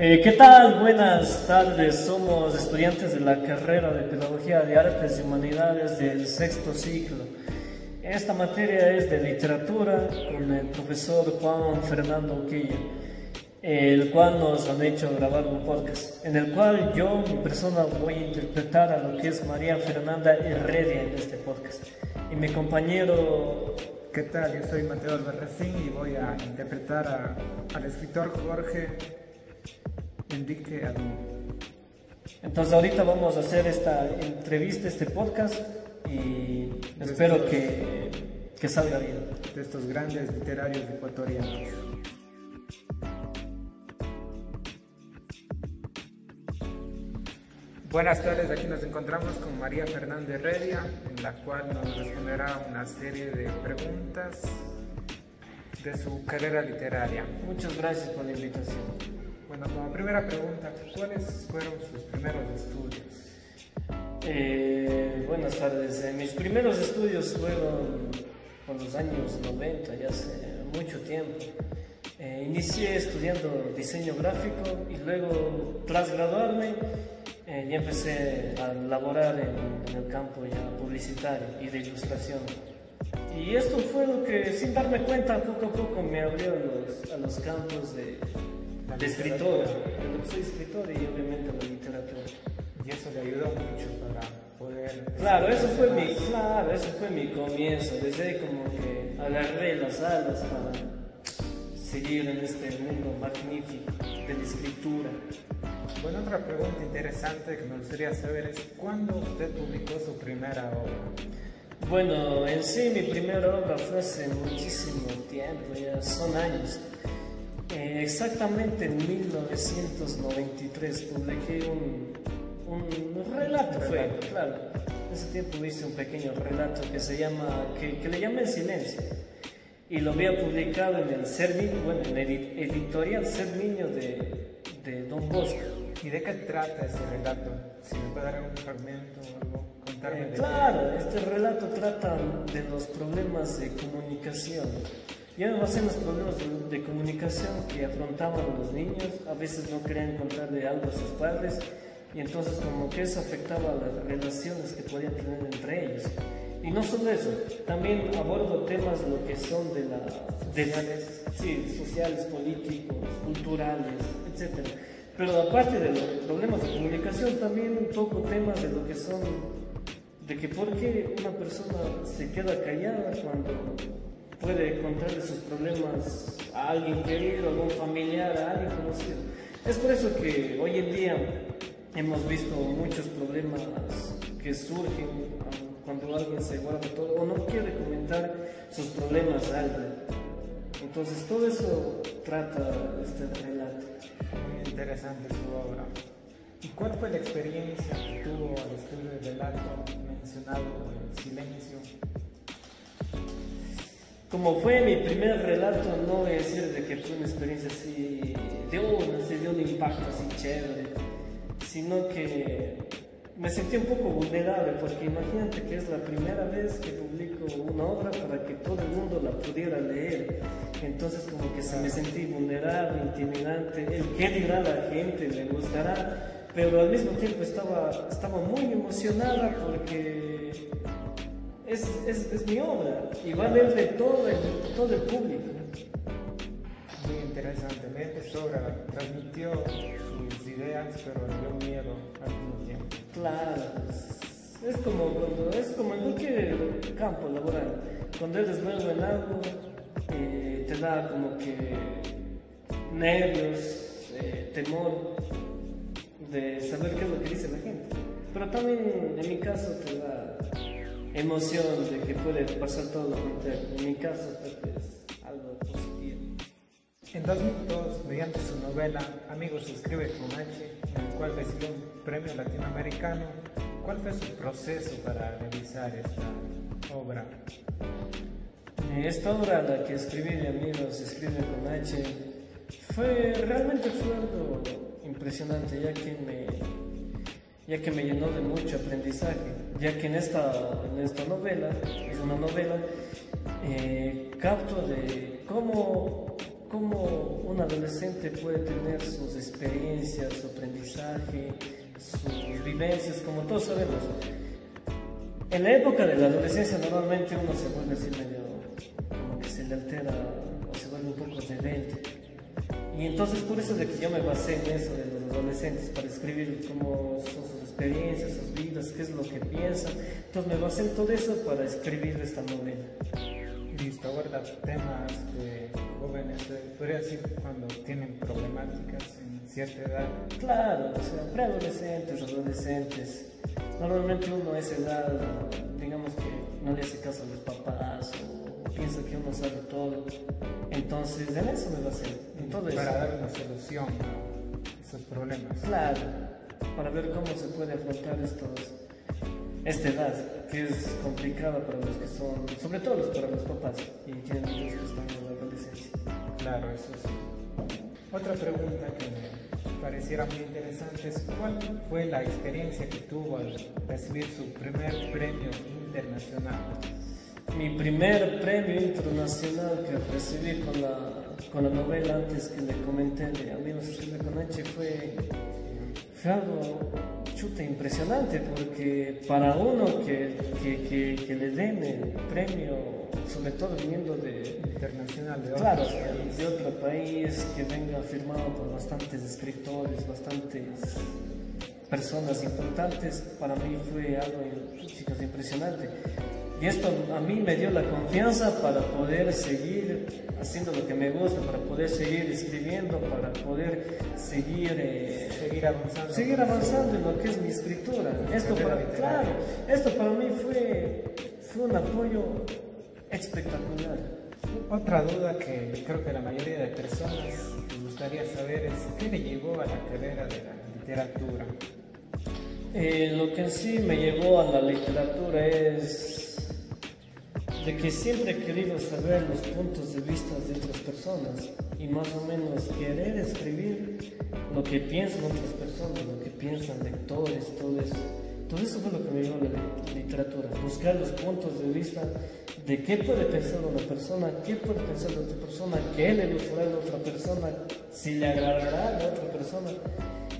¿Qué tal? Buenas tardes. Somos estudiantes de la carrera de Pedagogía de Artes y Humanidades del sexto ciclo. Esta materia es de literatura con el profesor Juan Fernando Uquilla, el cual nos han hecho grabar un podcast, en el cual yo, mi persona, voy a interpretar a lo que es María Fernanda Heredia en este podcast. Y mi compañero... ¿Qué tal? Yo soy Mateo Albarracín y voy a interpretar al escritor Jorge Enrique Adún. Entonces ahorita vamos a hacer esta entrevista, este podcast, y espero que salga bien. De estos grandes literarios ecuatorianos. Buenas tardes, aquí nos encontramos con María Fernanda Heredia, en la cual nos responderá una serie de preguntas de su carrera literaria. Muchas gracias por la invitación. Bueno, como primera pregunta, ¿cuáles fueron sus primeros estudios? Buenas tardes. Mis primeros estudios fueron por los años 90, ya hace mucho tiempo. Inicié estudiando diseño gráfico y luego, tras graduarme, ya empecé a laborar en el campo ya publicitario y de ilustración. Y esto fue lo que, sin darme cuenta, poco a poco me abrió a los campos de escritor. Soy escritor y obviamente la literatura. Y eso le ayudó mucho para poder... Claro, eso fue mi comienzo. Desde ahí como que agarré las alas para seguir en este mundo magnífico de la escritura. Bueno, otra pregunta interesante que me gustaría saber es ¿cuándo usted publicó su primera obra? Bueno, en sí mi primera obra fue hace muchísimo tiempo, ya son años. Exactamente en 1993 publiqué un relato, claro. En ese tiempo hice un pequeño relato que le llamé Silencio. Y lo había publicado en el en el editorial Ser Niño de Don Bosco. ¿Y de qué trata ese relato? Si me puede dar algún fragmento o algo, contarme Claro, este relato trata de los problemas de comunicación. Ya no hacen los problemas de comunicación que afrontaban los niños, a veces no querían contarle algo a sus padres, y entonces como que eso afectaba las relaciones que podían tener entre ellos. Y no solo eso, también abordo temas lo que son sociales, políticos, culturales, etc. Pero aparte de los problemas de comunicación, también toco temas de lo que son, de que por qué una persona se queda callada cuando puede contarle sus problemas a alguien querido, a algún familiar, a alguien conocido. Es por eso que hoy en día hemos visto muchos problemas que surgen cuando alguien se guarda todo o no quiere comentar sus problemas a alguien. Entonces todo eso trata este relato. Muy interesante su obra. ¿Y cuál fue la experiencia que tuvo al escribir el relato mencionado en Silencio? Como fue mi primer relato, no voy a decir de que fue una experiencia así de un impacto así chévere, sino que me sentí un poco vulnerable, porque imagínate que es la primera vez que publico una obra para que todo el mundo la pudiera leer. Entonces como que me sentí vulnerable, intimidante, el qué dirá la gente, le gustará, pero al mismo tiempo estaba muy emocionada porque es mi obra y va a leerle todo el público. Muy interesantemente su obra transmitió sus ideas, pero le dio miedo al mismo tiempo. Claro, es como en cualquier campo laboral. Cuando eres nuevo en algo, te da como que nervios, temor de saber qué es lo que dice la gente. Pero también en mi caso te da emoción de que puede pasar todo lo contrario. En mi caso creo que es algo positivo. En 2002, mediante su novela Amigos se escribe con H, en el cual recibió un premio latinoamericano, ¿cuál fue su proceso para realizar esta obra? Esta obra, la que escribí de Amigos se escribe con H, realmente fue algo impresionante, ya que me llenó de mucho aprendizaje, ya que en esta novela, es una novela, capto de cómo un adolescente puede tener sus experiencias experiencias, su aprendizaje, sus vivencias, como todos sabemos. En la época de la adolescencia normalmente uno se vuelve así medio, como que se le altera o se vuelve un poco rebelde. Y entonces por eso es de que yo me basé en eso de los adolescentes para escribir cómo son sus experiencias, sus vidas, qué es lo que piensan. Entonces me basé en todo eso para escribir esta novela. Listo, aborda temas de jóvenes, podría decir cuando tienen problemáticas en cierta edad. Claro, o sea, preadolescentes, adolescentes. Normalmente uno a esa edad, digamos que no le hace caso a los papás o piensa que uno sabe todo. Entonces, en eso me basé, en todo eso. Para dar una solución a esos problemas. Claro, para ver cómo se puede afrontar esta edad, que es complicada para los que son, sobre todo para los papás, y tienen hijos que están en la adolescencia. Claro, eso sí. Otra pregunta que me pareciera muy interesante es ¿cuál fue la experiencia que tuvo al recibir su primer premio internacional? Mi primer premio internacional que recibí con la novela antes que le comenté de Amigos Escribe con H fue algo chuta impresionante, porque para uno que le den el premio, sobre todo viniendo internacional de claro, de otro país, que venga firmado por bastantes escritores, bastantes personas importantes, para mí fue algo, chicos, impresionante. Y esto a mí me dio la confianza para poder seguir haciendo lo que me gusta, para poder seguir escribiendo, para poder seguir avanzando en lo que es mi escritura. Esto para mí fue un apoyo espectacular. Otra duda que creo que la mayoría de personas les gustaría saber es ¿qué le llevó a la carrera de la literatura? Lo que en sí me llevó a la literatura es de que siempre he querido saber los puntos de vista de otras personas y más o menos querer escribir lo que piensan otras personas, lo que piensan lectores, todo eso. Todo eso fue lo que me llevó a la literatura, buscar los puntos de vista de qué puede pensar una persona, qué puede pensar la otra persona, qué le gustará a la otra persona, si le agradará a la otra persona.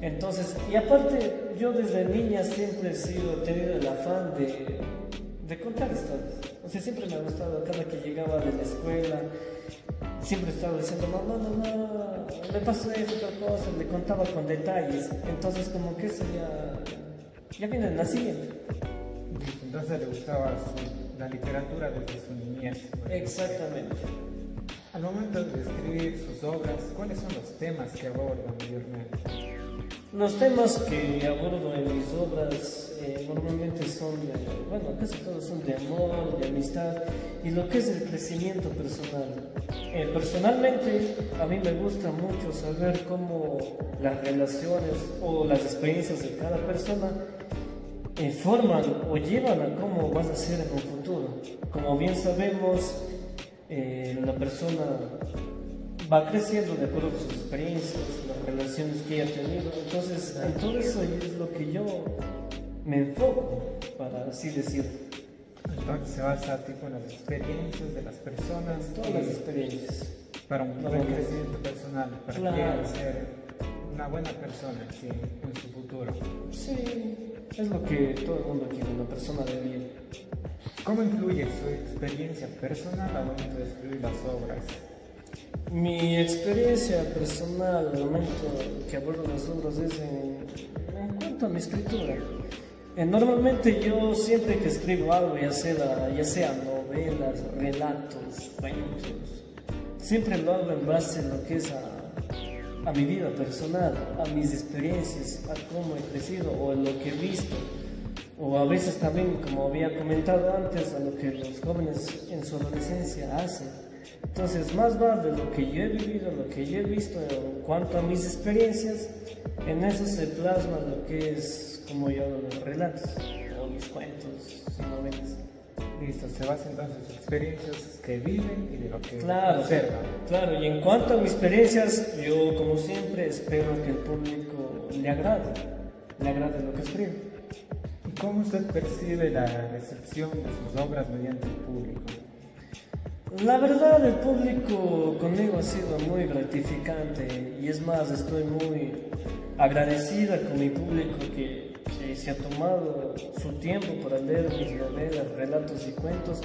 Entonces, y aparte, yo desde niña siempre he tenido el afán de contar historias. O sea, siempre me ha gustado, cada que llegaba de la escuela, siempre estaba diciendo, mamá, me pasó eso, otra cosa, le contaba con detalles. Entonces, como que eso ya viene en la siguiente. Entonces le gustaba la literatura desde su niñez. Exactamente. Al momento de escribir sus obras, ¿cuáles son los temas que abordan mayormente? Los temas que abordo en mis obras normalmente son casi todos son de amor, de amistad y lo que es el crecimiento personal. Personalmente, a mí me gusta mucho saber cómo las relaciones o las experiencias de cada persona forman o llevan a cómo vas a ser en un futuro. Como bien sabemos, la persona va creciendo de acuerdo con sus experiencias, las relaciones que ella ha tenido. Entonces, en todo eso es lo que yo me enfoco, para así decirlo. Entonces se basa tipo en las experiencias de las personas. Todas las experiencias. Para un buen crecimiento personal, para que quiera ser una buena persona en su futuro. Sí, es lo que todo el mundo quiere, una persona de bien. ¿Cómo influye su experiencia personal al momento de escribir las obras? Mi experiencia personal al momento que abordo las obras es en cuanto a mi escritura. Normalmente yo siempre que escribo algo, ya sea novelas, relatos, cuentos, siempre lo hago en base a lo que es a mi vida personal, a mis experiencias, a cómo he crecido o a lo que he visto. O a veces también, como había comentado antes, a lo que los jóvenes en su adolescencia hacen. Entonces, más va de lo que yo he vivido, lo que yo he visto en cuanto a mis experiencias, en eso se plasma lo que es como yo hago los relatos, o mis cuentos, sus novelas. Listo, se basa entonces en sus experiencias que viven y de lo que observan. Claro, y en cuanto a mis experiencias, yo como siempre espero que el público le agrade lo que escribo. ¿Y cómo usted percibe la recepción de sus obras mediante el público? La verdad, el público conmigo ha sido muy gratificante y es más, estoy muy agradecida con mi público que se ha tomado su tiempo para leer mis novelas, relatos y cuentos,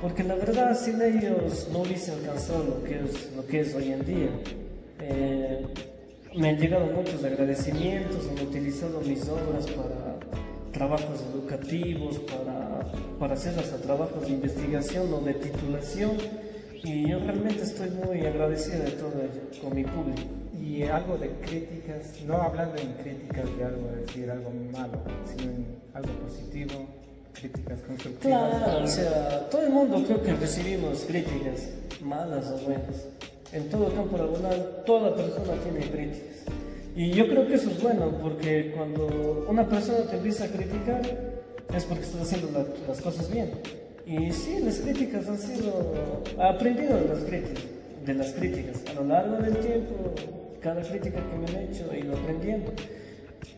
porque la verdad sin ellos no hubiese alcanzado lo que es hoy en día. Me han llegado muchos agradecimientos, han utilizado mis obras para trabajos educativos, para hacer hasta trabajos de investigación o de titulación, y yo realmente estoy muy agradecida de todo ello con mi público. Y algo de críticas, no hablando en críticas de algo, decir algo malo, sino en algo positivo, críticas constructivas. Claro, o sea, todo el mundo creo que recibimos críticas, malas o buenas. En todo campo laboral, toda persona tiene críticas. Y yo creo que eso es bueno, porque cuando una persona te empieza a criticar, es porque estás haciendo las cosas bien. Y sí, las críticas han sido... He aprendido de las críticas. A lo largo del tiempo, cada crítica que me han hecho he ido aprendiendo.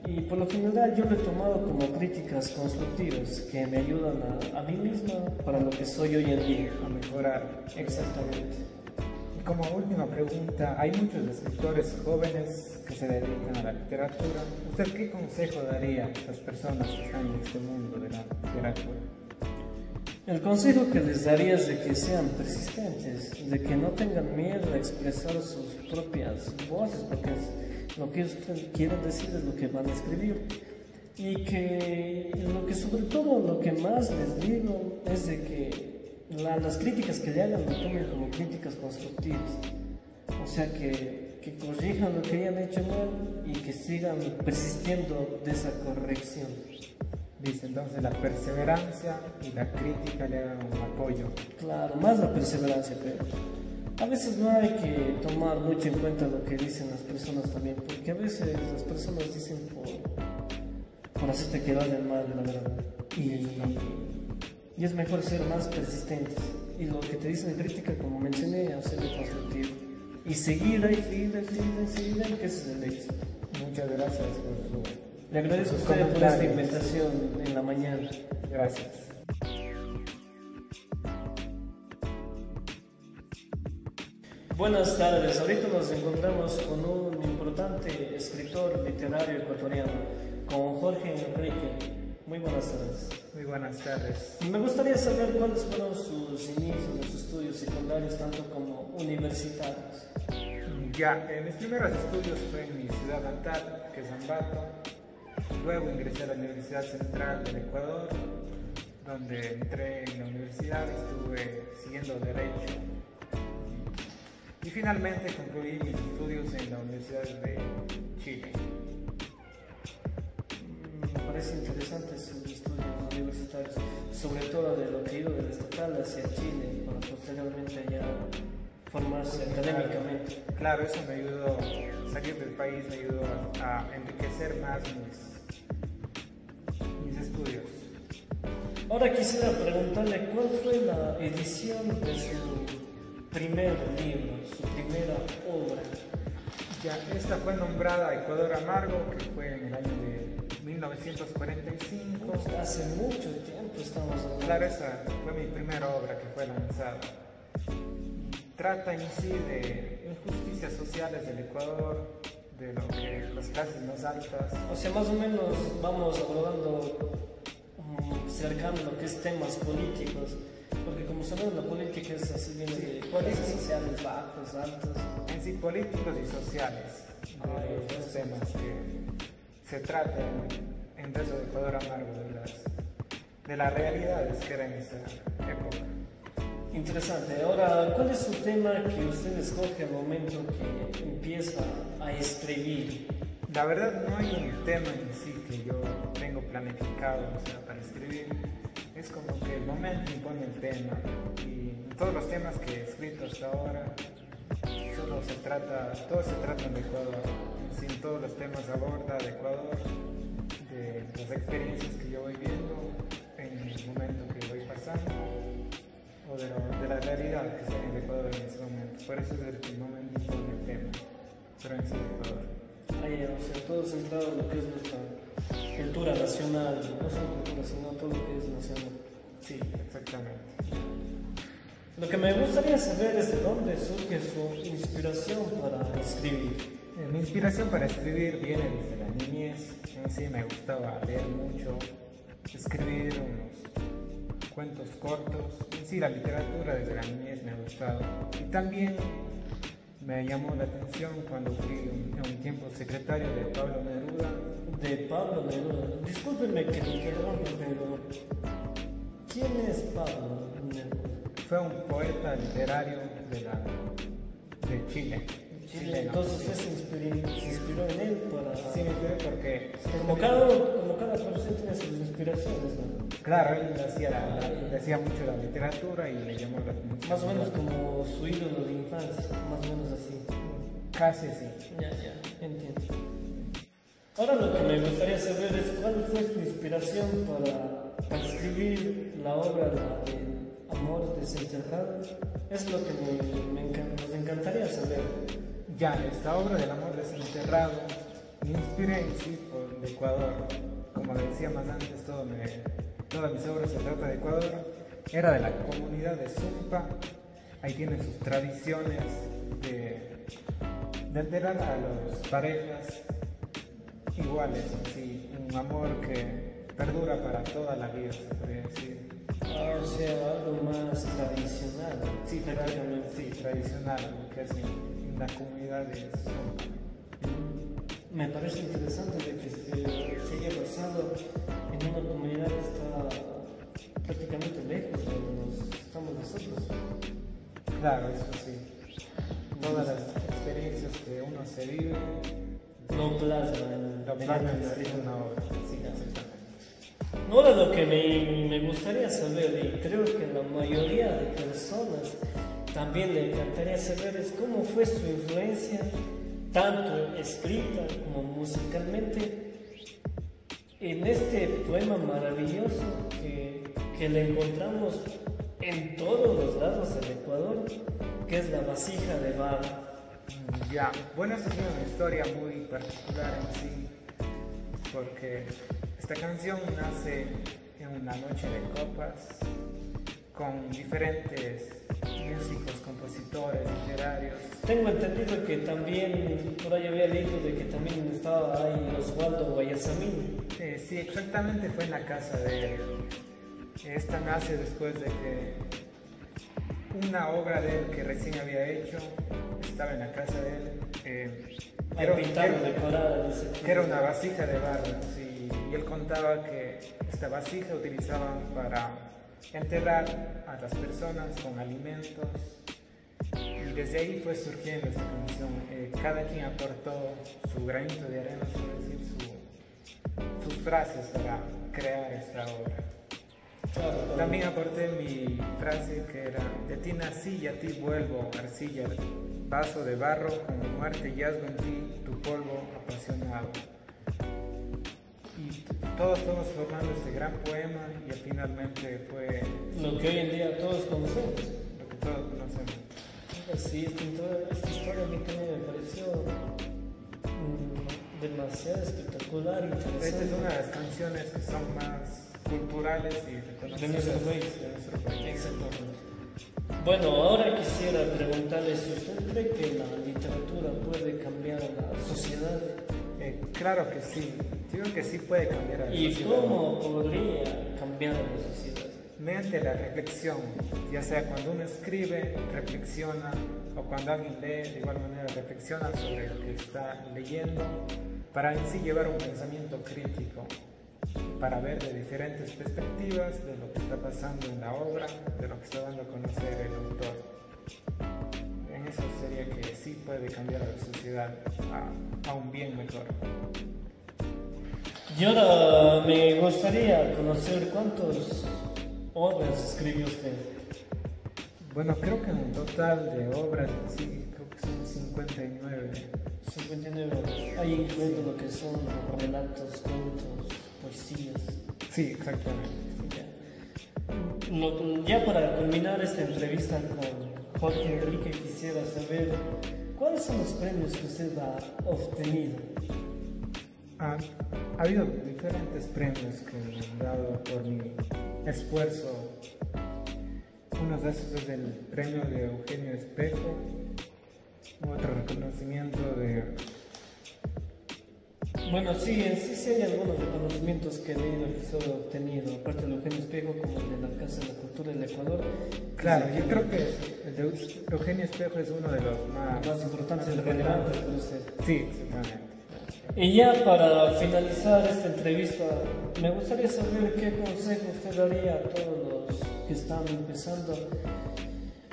Y por lo general yo lo he tomado como críticas constructivas que me ayudan a mí misma para lo que soy hoy en día. A mejorar. Exactamente. Y como última pregunta, hay muchos escritores jóvenes que se dedican a la literatura. ¿Usted qué consejo daría a estas personas que están en este mundo de la literatura? El consejo que les daría es de que sean persistentes, de que no tengan miedo a expresar sus propias voces, porque lo que ellos quieren decir es lo que van a escribir. Y que sobre todo lo que más les digo es de que las críticas que le hagan lo tomen como críticas constructivas. O sea, que corrijan lo que hayan hecho mal y que sigan persistiendo de esa corrección. Dice entonces la perseverancia y la crítica le dan un apoyo. Claro, más la perseverancia, pero a veces no hay que tomar mucho en cuenta lo que dicen las personas también, porque a veces las personas dicen por hacerte quedar de mal, la verdad. Y es mejor ser más persistentes. Y lo que te dicen en crítica, como mencioné, hacerlo constructivo. Y seguir ahí, seguir, que ese es el éxito. Muchas gracias por su... Le agradezco a usted por esta invitación en la mañana. Gracias. Buenas tardes, ahorita nos encontramos con un importante escritor literario ecuatoriano, con Jorge Enrique. Muy buenas tardes. Muy buenas tardes. Me gustaría saber cuáles fueron sus inicios, sus estudios secundarios, tanto como universitarios. Ya, mis primeros estudios fue en mi ciudad natal, que es Ambato. Luego ingresé a la Universidad Central del Ecuador, donde entré en la universidad, estuve siguiendo Derecho y finalmente concluí mis estudios en la Universidad de Chile. Me parece interesante sus estudios universitarios, sobre todo de lo que he ido del estatal hacia Chile, para posteriormente ya formarse académicamente. Claro, eso me ayudó, salir del país me ayudó a enriquecer más mis estudios. Ahora quisiera preguntarle cuál fue la edición de su primer libro, su primera obra. Ya, esta fue nombrada Ecuador Amargo, que fue en el año de 1945. Hace mucho tiempo estamos hablando. Claro, esa fue mi primera obra que fue lanzada. Trata en sí de injusticias sociales del Ecuador, de lo que las clases más altas. O sea, más o menos vamos abordando cercano lo que es temas políticos, porque como sabemos la política es así bien de clases sociales bajos, altos. En sí, políticos y sociales, de los temas que se tratan en Beso de Ecuador Amargo, de las realidades que era en esa época. Interesante. Ahora, ¿cuál es su tema que usted escoge al momento que empieza a escribir? La verdad no hay un tema en sí que yo tengo planificado, o sea, para escribir. Es como que el momento impone el tema. Y todos los temas que he escrito hasta ahora, todos se tratan de Ecuador. En sí, todos los temas aborda de Ecuador, de las experiencias que yo voy viendo en el momento que voy pasando, o de la realidad que está en el Ecuador en ese momento. Por eso es el momento impone el tema, pero en sí Ecuador. O sea, todo centrado en lo que es nuestra cultura nacional, no solo cultura, sino todo lo que es nacional. Sí, exactamente. Lo que me gustaría saber es de dónde surge su inspiración para escribir. Mi inspiración para escribir viene desde la niñez. En sí me gustaba leer mucho, escribir unos cuentos cortos. En sí la literatura desde la niñez me ha gustado. Y también me llamó la atención cuando fui un tiempo secretario de Pablo Neruda. De Pablo Neruda. Discúlpenme que me interrumpa, pero ¿quién es Pablo Neruda? Fue un poeta literario de Chile. Chile, entonces se inspiró en él para... Sí, me inspiré porque... Como cada persona tiene sus inspiraciones, ¿no? Claro, él hacía mucho la literatura y le llamó la atención. Más o menos como su ídolo de infancia, más o menos así. Casi sí. Ya, entiendo. Ahora lo que me gustaría saber es cuál fue su inspiración para escribir la obra de Amor Desenterrado. Es lo que nos encantaría saber. Ya, esta obra del amor desenterrado me inspiré en sí por el Ecuador. Como decía más antes, todas mis obras se trata de Ecuador. Era de la comunidad de Zumpa. Ahí tienen sus tradiciones de enterrar a las parejas iguales, así, un amor que perdura para toda la vida, se podría decir. O sea, algo más tradicional. Sí, prácticamente sí, tradicional, lo que es en la comunidad de Zumpa. Me parece interesante de que se haya basado en una comunidad que está prácticamente lejos de donde estamos nosotros. Claro, eso sí. Todas las experiencias que uno se vive lo plasma en una obra. Sí, exactamente. Ahora lo que me gustaría saber, y creo que la mayoría de personas también le encantaría saber, es cómo fue su influencia, tanto escrita como musicalmente, en este poema maravilloso que le encontramos en todos los lados del Ecuador, que es La vasija de barro. Ya, bueno, esta es una historia muy particular en sí, porque esta canción nace en una noche de copas con diferentes músicos, compositores, literarios. Tengo entendido que también, por ahí había leído de que también estaba ahí Osvaldo Guayasamín. Sí, exactamente, fue en la casa de él. Esta nace después de que una obra de él que recién había hecho estaba en la casa de él. Que era una vasija de barro, sí, y él contaba que esta vasija utilizaban para enterrar a las personas con alimentos, y desde ahí fue surgiendo esta canción. Cada quien aportó su granito de arena, es decir, sus frases para crear esta obra. También aporté mi frase que era: de ti nací y a ti vuelvo, arcilla, vaso de barro, con mi muerte yazgo en ti, tu polvo apasionado. Y todos fuimos formando este gran poema y finalmente fue lo que hoy en día todos conocemos. Lo que todos conocemos. Sí, esta historia a mí también me pareció demasiado espectacular, interesante. Esta es una de las canciones que son más culturales y reconocidas de nuestro país. Exactamente. Bueno, ahora quisiera preguntarle si usted cree que la literatura puede cambiar a la sociedad. Claro que sí, digo que sí puede cambiar a la sociedad. ¿Y cómo podría cambiar a la sociedad? Mediante la reflexión, ya sea cuando uno escribe, reflexiona, o cuando alguien lee, de igual manera reflexiona sobre lo que está leyendo, para en sí llevar un pensamiento crítico, para ver de diferentes perspectivas de lo que está pasando en la obra, de lo que está dando a conocer el autor. En eso sería que sí puede cambiar a la sociedad a un bien mejor. Y ahora me gustaría conocer cuántas obras escribió usted. Bueno, creo que en un total de obras, sí, creo que son 59. 59 obras. Ahí incluye lo que son relatos, cuentos, poesías. Sí, exactamente. Ya para culminar esta entrevista con Jorge Enrique, quisiera saber cuáles son los premios que usted ha obtenido. Ha habido diferentes premios que me han dado por mi esfuerzo. Uno de esos es el premio de Eugenio Espejo, otro reconocimiento de Bueno, sí, en sí, sí hay algunos reconocimientos que he leído que solo he obtenido, aparte de Eugenio Espejo, como el de la Casa de la Cultura del Ecuador. Claro, yo creo que el de Eugenio Espejo es uno de los Más importantes y relevantes para usted. Sí, exactamente. Y ya para finalizar esta entrevista, me gustaría saber qué consejo usted daría a todos los que están empezando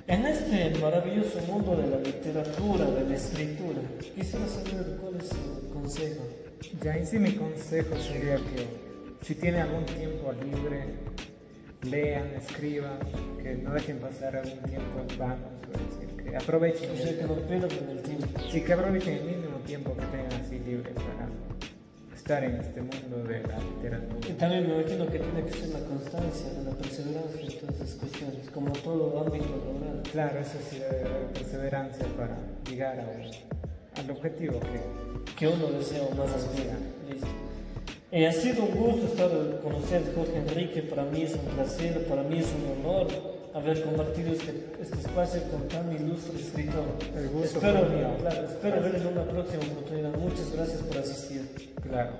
en este maravilloso mundo de la literatura, de la escritura. Quisiera saber cuál es su consejo. Ya en sí mi consejo sería que si tienen algún tiempo libre, lean, escriban, que no dejen pasar algún tiempo en vano, es decir, que aprovechen. O sea, que no pierdan el tiempo. Sí, que aprovechen el mínimo tiempo que tengan así libre para estar en este mundo de la literatura. Y también me imagino que tiene que ser la constancia, la perseverancia en todas esas cuestiones, como todo ámbito laboral. Claro, eso sí, debe haber perseverancia para llegar al objetivo que uno desea o más aspira. Listo. Ha sido un gusto estar con usted, Jorge Enrique. Para mí es un placer, para mí es un honor haber compartido este espacio con tan ilustre escritor. El gusto espero fue mío. verlo en una próxima oportunidad. Muchas gracias por asistir. Claro.